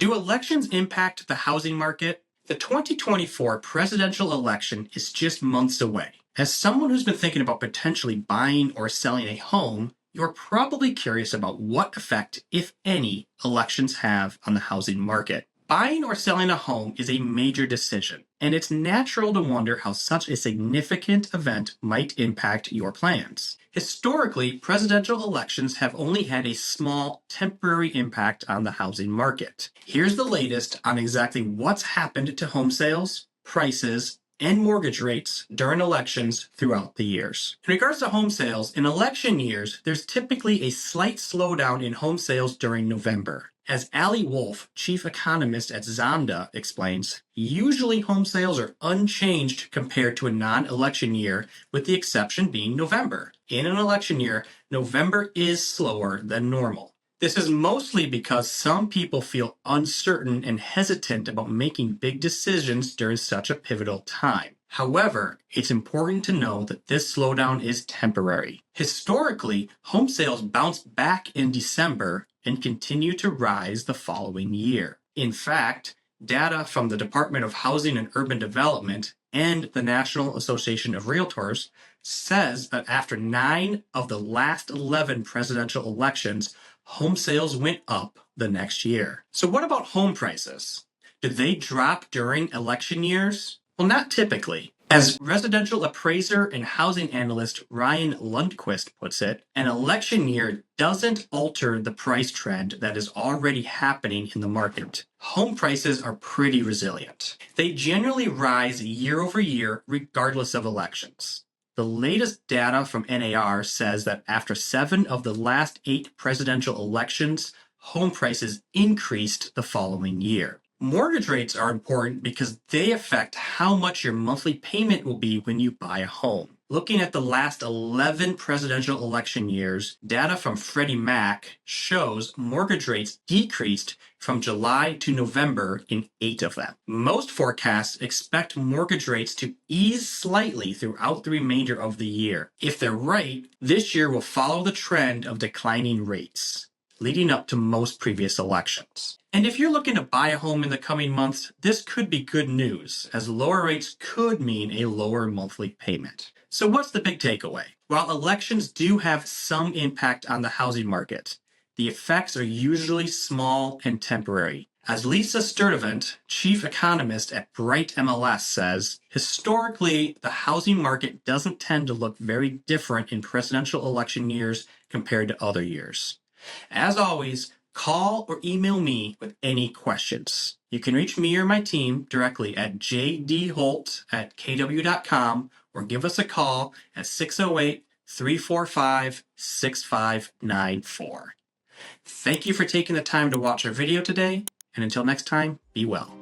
Do elections impact the housing market? The 2024 presidential election is just months away. As someone who's been thinking about potentially buying or selling a home, you're probably curious about what effect, if any, elections have on the housing market. Buying or selling a home is a major decision, and it's natural to wonder how such a significant event might impact your plans. Historically, presidential elections have only had a small, temporary impact on the housing market. Here's the latest on exactly what's happened to home sales, prices, and mortgage rates during elections throughout the years. In regards to home sales, in election years, there's typically a slight slowdown in home sales during November. As Ali Wolf, chief economist at Zonda, explains, usually home sales are unchanged compared to a non-election year, with the exception being November. In an election year, November is slower than normal. This is mostly because some people feel uncertain and hesitant about making big decisions during such a pivotal time. However, it's important to know that this slowdown is temporary. Historically, home sales bounce back in December and continue to rise the following year. In fact, data from the Department of Housing and Urban Development and the National Association of Realtors says that after 9 of the last 11 presidential elections, home sales went up the next year. So what about home prices? Do they drop during election years? Well, not typically. As residential appraiser and housing analyst Ryan Lundquist puts it, an election year doesn't alter the price trend that is already happening in the market. Home prices are pretty resilient. They generally rise year over year regardless of elections. The latest data from NAR says that after 7 of the last 8 presidential elections, home prices increased the following year. Mortgage rates are important because they affect how much your monthly payment will be when you buy a home. Looking at the last 11 presidential election years, data from Freddie Mac shows mortgage rates decreased from July to November in 8 of them. Most forecasts expect mortgage rates to ease slightly throughout the remainder of the year. If they're right, this year will follow the trend of declining rates, leading up to most previous elections. And if you're looking to buy a home in the coming months, this could be good news, as lower rates could mean a lower monthly payment. So what's the big takeaway? While elections do have some impact on the housing market, the effects are usually small and temporary. As Lisa Sturdivant, chief economist at Bright MLS, says, historically, the housing market doesn't tend to look very different in presidential election years compared to other years. As always, call or email me with any questions. You can reach me or my team directly at jdholt@kw.com or give us a call at 608-345-6594. Thank you for taking the time to watch our video today, and until next time, be well.